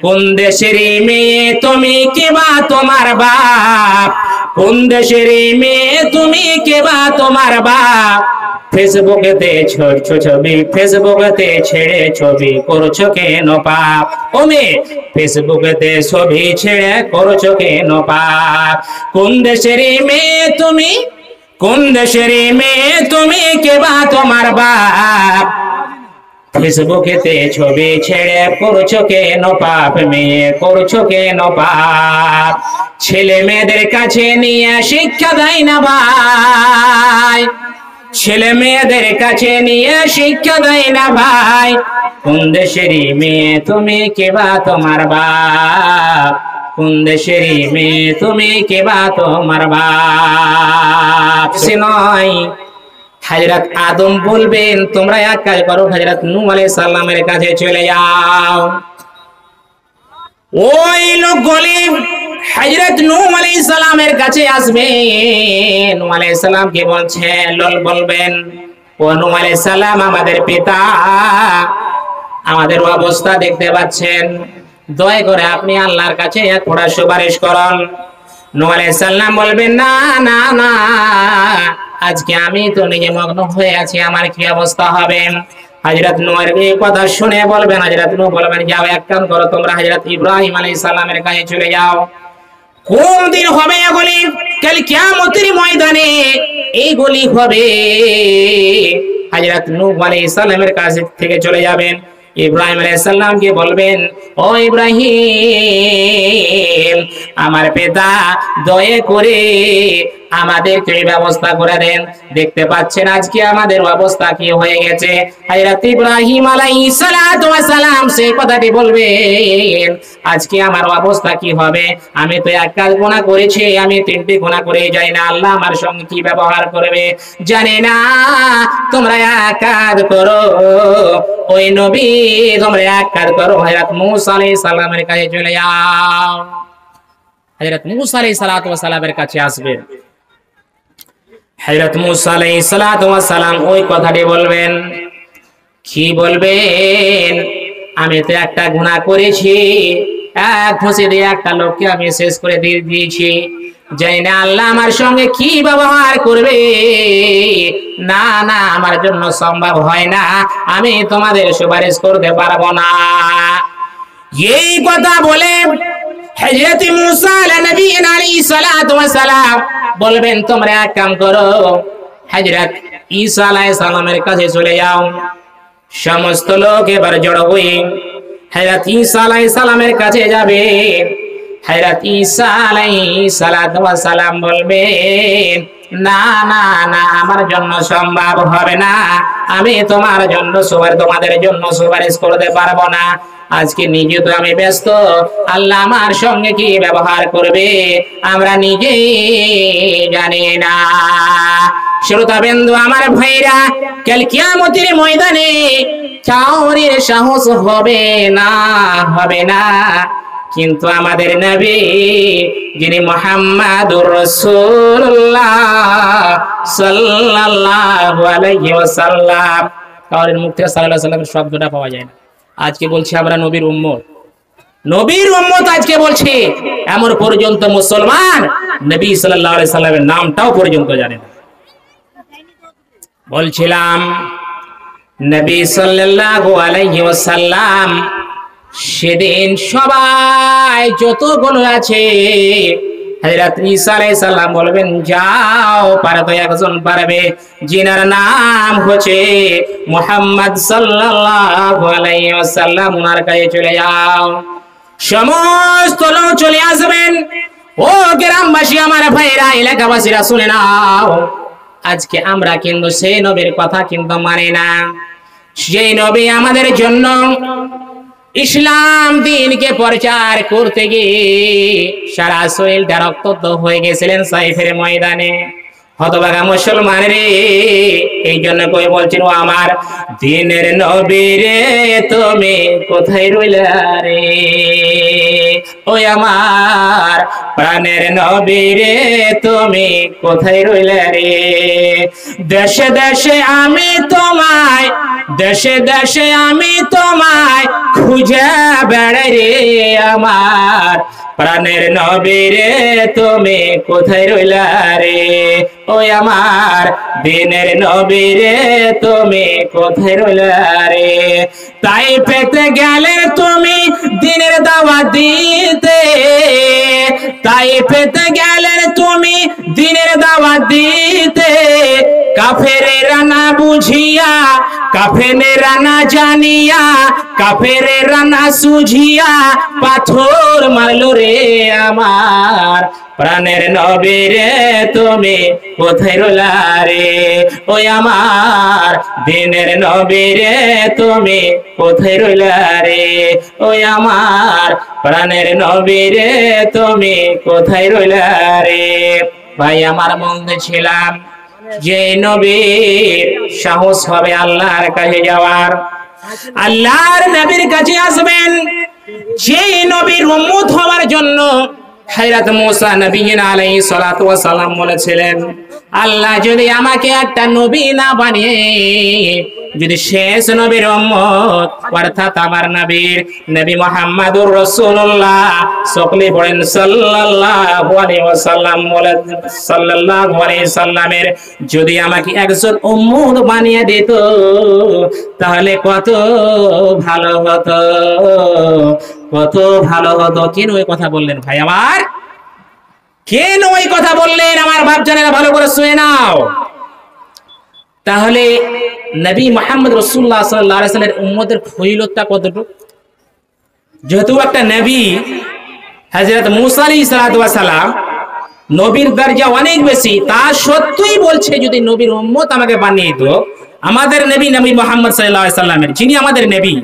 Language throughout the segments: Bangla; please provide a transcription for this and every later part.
কোন দেশের মেয়ে তুমি কে বা তোমার বাপ, কোন দেশের মেয়ে তুমি কে বা তোমার বাপ, ফেসবুকেতে ছোটছো ছবি, ফেসবুকেতে ছেড়ে ছবি করছো কেন পাপ, ও মেয়ে ফেসবুকেতে ছবি ছেড়ে করছো কেন পাপ। কোন দেশের মেয়ে তুমি, কোন দেশের মেয়ে তুমি কে বা তোমার বাপ, ফেসবুকেতে ছবি ছেড়ে করছো কেন পাপ, মেয়ে করছো কেন পাপ। ছেলে মেয়েদের কাছে নিয়ে শিক্ষা দেয় না ভাই, ছেলে মেয়েদের কাছে নিয়ে শিক্ষা দেয় না ভাই। কোন দেশেরই মেয়ে তুমি কে বা তোমার বাপ, কোন দেশেরই মেয়ে তুমি কে বা তোমার বাপ। সে নয়, হযরত আদম বলবেন তোমরা এক কাজ করো, হযরত নূহ আলাইহিস সালামের কাছে চলে যাও। ওই লোকগুলি হযরত নূহ আলাইহিস সালামের কাছে আসবে। নূহ আলাইহিস সালাম কে বলছেন, বলবেন ও নূহ আলাইহিস সালাম আমাদের পিতা, আমাদের অবস্থা দেখতে পাচ্ছেন, দয়া করে আপনি আল্লাহর কাছে এক ফোঁটা সুপারিশ করুন। নূহ আলাইহিস সালাম বলবেন না না না, আজকে আমি তো নিজে মগ্ন হয়ে আছি, আমার কি অবস্থা হবে। হযরত নূহের এই কথা শুনে বলবেন, হযরত নূহ বলবেন যাও এক কাম করো, তোমরা হযরত ইব্রাহিম আলাইহিস সালামের কাছে চলে যাও। কোন দিন হবে এগুলি? কাল কিয়ামতের ময়দানে এইগুলি হবে। হযরত নূহ আলাইহিস সালামের কাছে থেকে চলে যাবেন, ইব্রাহিম আলাইহিস সালামকে বলবেন ও ইব্রাহিম আমার পিতা, দয়া করে আমাদেরকে ব্যবস্থা করে দেন, দেখতে পাচ্ছেন আজকে আমাদের অবস্থা কি হয়ে গেছে। হযরত ইব্রাহিম আলাইহিস সালাতু ওয়াস সালাম সেই কথাটি বলবেন, আজকে আমার অবস্থা কি হবে, আমি তো এক কাজ গুনাহ করেছি, আমি তিনটি গুনাহ করে যাই না, আল্লাহ আমার সঙ্গে কি ব্যবহার করবে জানি না। তোমরা এক কাজ করো, ওই নবী তোমরা এক কাজ করো, হযরত মূসা আলাইহিস সালামের কাছে চলে যাও। হযরত মূসা আলাইহিস সালাতু ওয়াস সালামের কাছে আসবেন। হযরত মূসা আলাইহিস সালাতু ওয়াস সালাম ওই কথাটি বলবেন, কি বলবেন, আমি তো একটা গুনাহ করেছি, এক ঘুষি দিয়ে একটা লোককে আমি শেষ করে দিয়েছি, জানি না আল্লাহ আমার সঙ্গে কি ব্যবহার করবে। না না, আমার জন্য সম্ভব হয় না, আমি তোমাদের সুপারিশ করতে পারবো না। এই কথা বলে হযরত মূসা আলাইহিস সালাতু ওয়াস সালাম বলবেন তোমরা এক কাম করো, হযরত ঈসা আলাইহিস সালামের কাছে চলে যাও। সমস্ত লোক এবার জড়ো হয়ে হযরত ঈসা আলাইহিস সালামের কাছে যাবে। হযরত ঈসা আলাইহিস সালাতু ওয়াস সালাম বলবেন না না না, আমার জন্য সম্ভব হবে না, আমি তোমার জন্য তোমাদের জন্য সুপারিশ করতে পারবো না, আজকে নিজে তো আমি ব্যস্ত, আল্লাহ আমার সঙ্গে কি ব্যবহার করবে আমরা নিজেই জানি না। শ্রোতাবিন্দু আমার ভাইরা, কাল কিয়ামতের ময়দানে কাউরির সাহস হবে না, হবে না, কিন্তু আমাদের নবী যিনি মুহাম্মাদুর রাসূলুল্লাহ সাল্লাল্লাহু আলাইহি ওয়াসাল্লাম, কাউরির মুখ থেকে সাল্লাল্লাহু আলাইহি ওয়াসাল্লামের শব্দটা পাওয়া যায় না। আজকে বলছি আমরা নবীর উম্মত, নবীর উম্মত আজকে বলছি, এমন পর্যন্ত মুসলমান নবী সাল্লাল্লাহু আলাইহি সাল্লামের নামটাও পর্যন্ত জানে না। বলছিলাম নবী সাল্লাল্লাহু আলাইহি ওয়াসাল্লাম সেদিন সবাই যতগুলো আছে, হযরত ঈসা আলাইহিস সালাম বলবেন যাও, পারে তো একজন পারবে, যিনার নাম হচ্ছে মুহাম্মদ সাল্লাল্লাহু আলাইহি ওয়াসাল্লাম, ওনার কাছে চলে যাও। সমস্ত লোক চলে আসবেন। ও গ্রামবাসী আমার ভাইরা, এলাকাবাসীরা শুনে নাও, আজকে আমরা কিন্তু সেই নবীর কথা কিন্তু মানি না। সেই নবী আমাদের জন্য ইসলাম দিনকে প্রচার করতে গিয়ে সারা শরীরটা রক্তাক্ত হয়ে গেছিলেন সাইফের ময়দানে। হতভাগা মুসলমান রে, এই জন্য কই বলছেন ও আমার দিনের নবী রে তুমি কোথায় রইলা রে, ওই আমার প্রাণের নবী রে তুমি কোথায় রইলা রে। দেশে দেশে আমি তোমায় দেশে দেশে আমি তোমায় খুঁজে বেড়াই রে আমার প্রাণের নবী রে তুমি কোথায় রইলা রে ওই আমার দিনের নবী রে তুমি কোথায় রইলা রে তাই পেতে গেলে তুমি দিনের দাওয়াত দিতে তাই পেতে গেলে তুমি দিনের দাওয়াত দিতে কাফেরেরা না বুঝিয়া কাফেরেরা না জানিয়া কাফেরেরা না সুঝিয়া পাথর মারলো রে আমার প্রাণের নবী রে তুমি কোথায় রইলা রে ওই আমার দিনের নবী রে তুমি কোথায় রইলা রে ওই আমার প্রাণের নবী রে তুমি কোথায় রইলা রে ভাই আমার মন্দে ছিলাম যে নবীর সাহস হবে আল্লাহর কাছে যাওয়ার আল্লাহর নবীর কাছে আসবেন যে নবীর উম্মত হওয়ার জন্য হযরত মুসা নবীন আলাইহিস সালাতু ওয়াস সালাম বলেছিলেন আল্লাহ যদি আমাকে একটা নবী না বানিয়ে যদি শেষ নবীর উম্মত অর্থাৎ আমার নবী মুহাম্মদুর রাসূলুল্লাহ সকলে বলেন সাল্লাল্লাহু আলাইহি ওয়াসাল্লাম বলেন সাল্লাল্লাহু আলাইহি সাল্লামের যদি আমাকে একজন উম্মত বানিয়ে দিত তাহলে কত ভালো হতো কত ভালো হতো কেন ওই কথা বললেন ভাই আমার কেন ওই কথা বললেন আমার বাপজানেরা ভালো করে শুনে নাও তাহলে নবী মুহাম্মদ রাসূলুল্লাহ সাল্লাল্লাহু আলাইহি ওয়াসাল্লামের উম্মতের ফজিলতটা কতটুকু যেহেতু একটা নবী হযরত মুসা আলাইহিস সালাতু ওয়াস সালাম নবীর দরজা অনেক বেশি তা সত্যই বলছে যদি নবীর উম্মত আমাকে বানিয়ে দিত আমাদের নবী মুহাম্মদ সাল্লাল্লাহু আলাইহি ওয়াসাল্লামের যিনি আমাদের নবী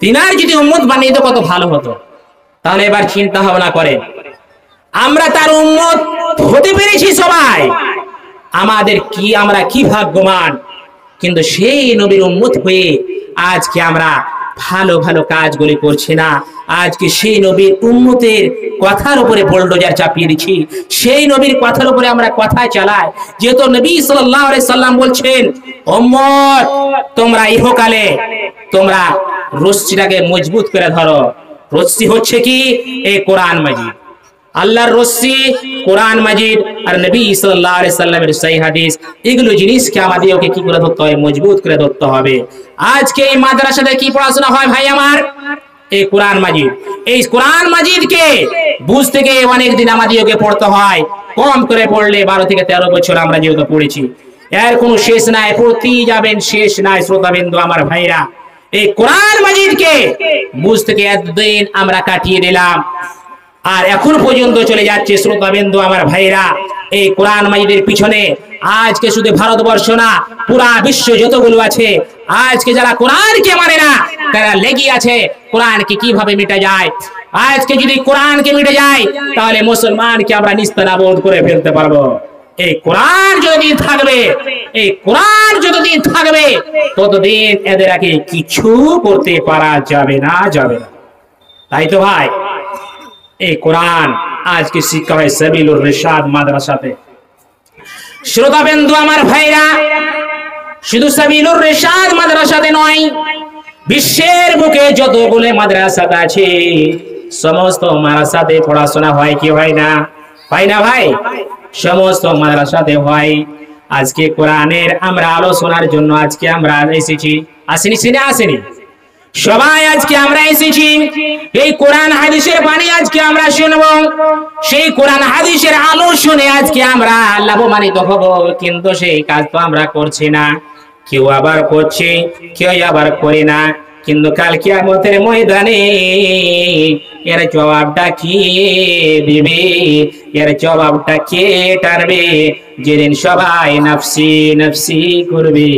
তিনার যদি উম্মত বানিয়ে দিত কত ভালো হতো তাহলে এবার চিন্তা ভাবনা করেন আমরা তার উম্মত হতে পেরেছি সবাই আমরা কি ভাগ্যবান কিন্তু সেই নবীর উম্মত হয়ে আজকে আমরা ভালো ভালো কাজগুলি করছি না আজকে সেই নবীর উম্মতের কথার উপরে বুলডোজার চাপিয়ে দিচ্ছি সেই নবীর কথার উপরে আমরা কথা চালাই যেহেতু নবী সাল্লাল্লাহু আলাইহি সাল্লাম বলছেন উম্মত তোমরা ইহকালে তোমরা রশ্মিটাকে মজবুত করে ধরো রশ্মি হচ্ছে কি এই কোরআন মাজিদ আল্লাহর রশ্মি কোরআন মাজিদ আর নবী সাল্লাল্লাহু আলাইহি সাল্লামের সহিহ হাদিস এগুলো জিনিসকে আমাদেরকে কি করে ধরতে হবে মজবুত করে ধরতে হবে আজকে এই মাদ্রাসাতে কি পড়াশোনা হয় ভাই আমার এই কোরআন মাজিদকে বুঝতে গিয়ে অনেক দিন আমাদেরকে পড়তে হয় কম করে পড়লে 12 থেকে 13 বছর আমরা যেহেতু পড়েছি এর কোনো শেষ নাই পড়তে যাবেন শেষ নাই শ্রোতাবিন্দু আমার ভাইরা এই কোরআন মাজিদকে বুঝতে গিয়ে এতদিন আমরা কাটিয়ে দিলাম আর এখন পর্যন্ত চলে যাচ্ছে শ্রোতাবিন্দু আমার ভাইরা এই কোরআন মাজিদের পিছনে আজকে শুধু ভারতবর্ষ না পুরা বিশ্ব যতগুলো আছে আজকে যারা কোরআনকে মানে না তারা লেগে আছে কোরআনকে কিভাবে মিটা যায় আজকে যদি কোরআনকে মিটে যায় তাহলে মুসলমানকে আমরা নিস্তানাবুদ করে ফেলতে পারবো এই কোরআন যতদিন থাকবে ততদিন এদেরকে কিছু করতে পারা যাবে না তাই তো ভাই এই কোরআন আজকে শিক্ষা হয় সাবিলুর রিশাদ মাদ্রাসাতে শ্রোতাবিন্দু আমার ভাইরা শুধু সাবিলুর রিশাদ মাদ্রাসাতে নয় বিশ্বের বুকে যতগুলো মাদ্রাসা আছে সমস্ত মাদ্রাসাতে পড়াশোনা হয় কি হয় না ভাই সমস্ত মাদ্রাসাতে হয় আজকে কোরআনের আমরা আলোচনার জন্য আজকে আমরা এসেছি আসেনি সবাই আজকে আমরা এসেছি এই কোরআন হাদিসের বাণী আজকে আমরা শুনব সেই কোরআন হাদিসের আলো শুনে আজকে আমরা লাভবানিত হব কিন্তু সেই কাজ তো আমরা করছি না কেউ আবার করছে কেউ আবার করে না কিন্তু কাল কিয়ামতের ময়দানে এর জবাবটা কি দিবে এর জবাবটা কে টানবে যেদিন সবাই নফসি নফসি করবে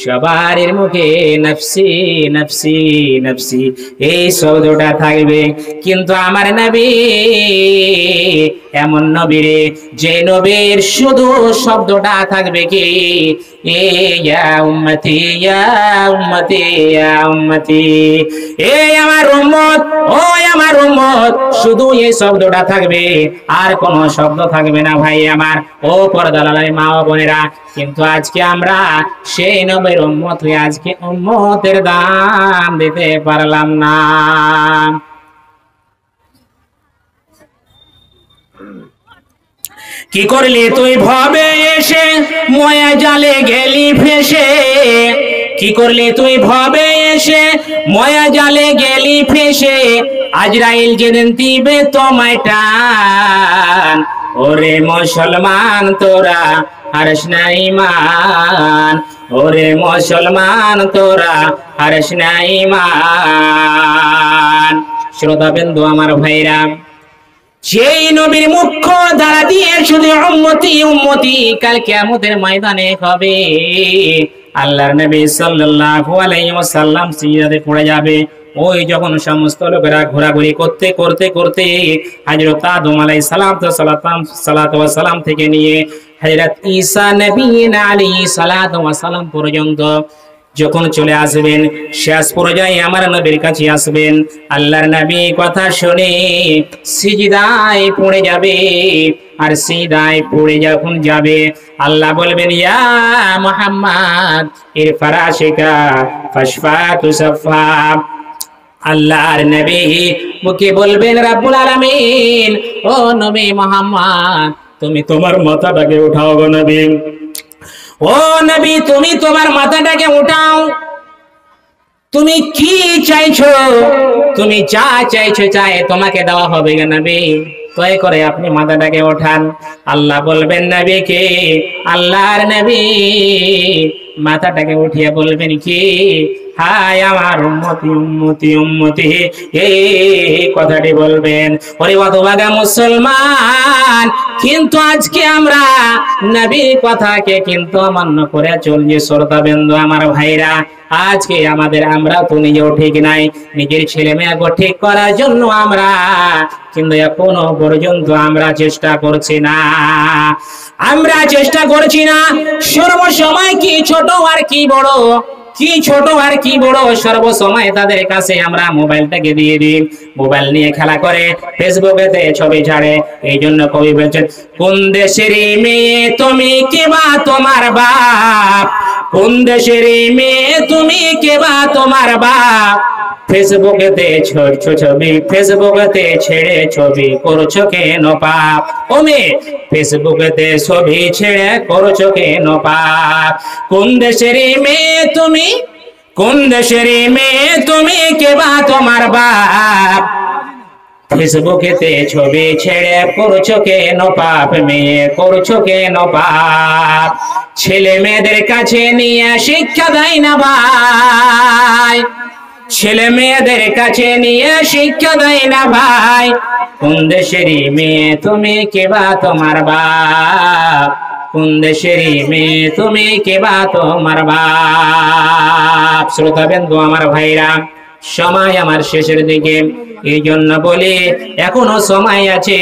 সবার মুখে নফসি নফসি নফসি এই শব্দটা থাকবে কিন্তু আমার নবী এমন নবী রে যে নবীর শুধু শব্দটা থাকবে কি এ ইয়া উম্মতি ইয়া উম্মতি ইয়া উম্মতি এ আমার উম্মত ও আমার উম্মত শুধু এই শব্দটা থাকবে, আর কোনো শব্দ থাকবে না ভাই আমার ও পর্দালালের মা ও বোনেরা। কিন্তু আজকে আমরা সেই নবীর উম্মত হয়ে আজকে উম্মতের দাম দিতে পারলাম না। কি করলি তুই ভবে এসে ময়া জালে গেলি ফেসে, কি করলি তুই ভবে এসে ময়া জালে গেলি ফেসে, আজরাইল যেদিন দিবে তোমায় টান, ওরে মুসলমান তোরা হারিস না ঈমান, ওরে মুসলমান তোরা হারিস না ঈমান। শ্রোতাবৃন্দ আমার ভাইরা, সেই নবীর মুখ্য দ্বারা দিয়ে শুধু উম্মতি উম্মতি কাল কিয়ামতের ময়দানে হবে। আল্লাহর নবী সাল্লাল্লাহু আলাইহি ওয়াসাল্লাম সিজদাতে পড়ে যাবে। ওই যখন সমস্ত লোকেরা ঘোরাঘুরি করতে করতে করতে হযরত আদম আলাইহিস সালাতু ওয়াস সালাম থেকে নিয়ে হযরত ঈসা নবী আলাইহিস সালাতু ওয়াস সালাম পর্যন্ত যখন চলে আসবেন, শেষ পর্যায়ে আমার নবীর কাছে আসবেন। আল্লাহর নবী কথা শুনে সিজদায় পড়ে যাবে। আর সিজদায় পড়ে যখন যাবে, আল্লাহ বলবেন ইয়া মুহাম্মদ ইরফারাশিকা ফাশফা তুসাফা। আল্লাহর নবী মুখে বলবেন রাব্বুল আলামিন, ও নবী মুহাম্মদ তুমি তোমার মাথাটাকে উঠাও গো নবী, ও নবী তুমি তোমার মাথাটাকে উঠাও, তুমি কি চাইছো, তুমি যা চাইছো চাই তোমাকে দেওয়া হবে গো নবী, দয়া করে আপনি মাথাটাকে ওঠান। আল্লাহ বলবেন নবীকে, আল্লাহর নবী মাথাটাকে উঠিয়ে বলবেন কি, হায় আমার উম্মতি উম্মতি উম্মতি, এই কথাটি বলবেন। ওরে অতভাগা মুসলমান, কিন্তু আজকে আমরা নবীর কথাকে কিন্তু অমান্য করে চলছি। শ্রোতাবৃন্দ আমার ভাইরা, আজকে আমরা তো নিজেও ঠিক নাই, নিজের ছেলে মেয়েকে ঠিক করার জন্য আমরা কিন্তু এখনো পর্যন্ত আমরা চেষ্টা করছি না, আমরা চেষ্টা করছি না। সর্বসময় কি ছোট আর কি বড়, কি ছোট আর কি বড়, সর্বসময় তাদের কাছে আমরা মোবাইলটাকে দিয়ে দিই, মোবাইল নিয়ে খেলা করে, ফেসবুকেতে ছবি ছাড়ে। এই জন্য কবি বলছেন, কোন দেশের মেয়ে তুমি কে বা তোমার বাপ, কোন দেশের মেয়ে তুমি কে বা তোমার বাপ, ফেসবুকেতে ছোট ছবি, ফেসবুকেতে ছেড়ে ছবি করছো কেন পাপ, ও মেয়ে ফেসবুকেতে ছবি ছেড়ে করছো কেন পাপ। কোন দেশের মেয়ে তুমি, কোন দেশের মেয়ে তুমি কে বা তোমার বাপ, ফেসবুকেতে ছবি ছেড়ে করছো কেন পাপ, মেয়ে করছো কেন পাপ। ছেলে মেয়েদের কাছে নিয়ে শিক্ষা দেয় না ভাই, ছেলে মেয়েদের কাছে নিয়ে শিক্ষা দেয় না ভাই। কোন দেশেরই মেয়ে তুমি কে বা তোমার বাপ, কোন দেশেরই মেয়ে তুমি কে বা তোমার বাপ। শ্রোতাবৃন্দ আমার ভাইরা, সময় আমার শেষের দিকে, এই জন্য বলি এখনো সময় আছে।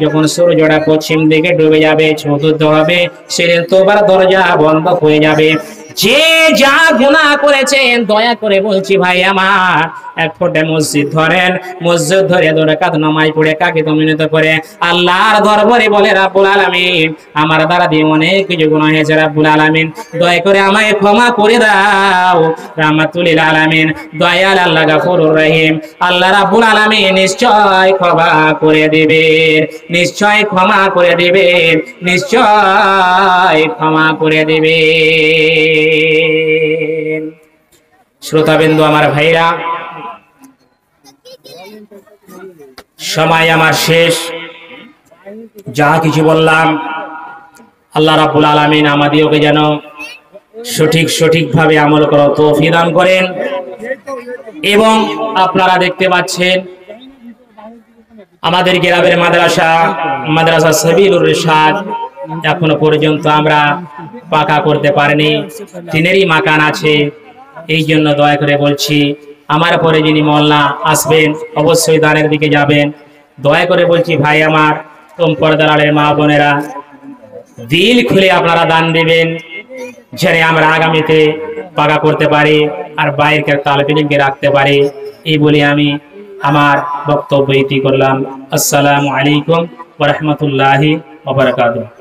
যখন সূর্যটা পশ্চিম দিকে ডুবে যাবে, চতুর্থ হবে, সেদিন তোবার দরজা বন্ধ হয়ে যাবে। যে যা গুনাহ করেছেন দয়া করে বলছি ভাই আমার, এক ফোঁটা মসজিদ ধরেন, মসজিদ ধরে 2 রাকাত নামাজ পড়ে কাকে মিনত করে আল্লাহর দরবারে বলে রাব্বুল আলামিন আমার দ্বারা দিয়ে অনেক কিছু গুনাহ হয়েছে, রাব্বুল আলামিন দয়া করে আমায় ক্ষমা করে দাও। রাহমাতুল লিল আলামিন দয়াল আল্লাহ গফুরুর রহিম, আল্লাহ রাব্বুল আলামিন নিশ্চয় ক্ষমা করে দিবেন, নিশ্চয় ক্ষমা করে দিবেন, নিশ্চয় ক্ষমা করে দিবেন। শ্রোতাবিন্দু আমার ভাইরা, সময় আমার শেষ। যা কিছু বললাম আল্লাহ রাব্বুল আলামিন আমাদেরকে যেন সঠিকভাবে আমল করার তৌফিক দান করেন। এবং আপনারা দেখতে পাচ্ছেন আমাদের গ্রামের মাদ্রাসা সাবিলুর রিশাদ এখনো পর্যন্ত আমরা পাকা করতে পারিনি, টিনেরই মাকান আছে। এই জন্য দয়া করে বলছি, আমার পরে যিনি মোল্লা আসবেন অবশ্যই দানের দিকে যাবেন। দয়া করে বলছি ভাই আমার, তোম পর্দার আড়ের মা বোনেরা, দিল খুলে আপনারা দান দিবেন, যেন আমরা আগামীতে পাকা করতে পারি আর বাইরের তালেব ইলমকে রাখতে পারি। এই বলে আমি আমার বক্তব্য ইতি করলাম। আসসালামু আলাইকুম ওয়া রাহমাতুল্লাহি ওয়া বারাকাতুহু।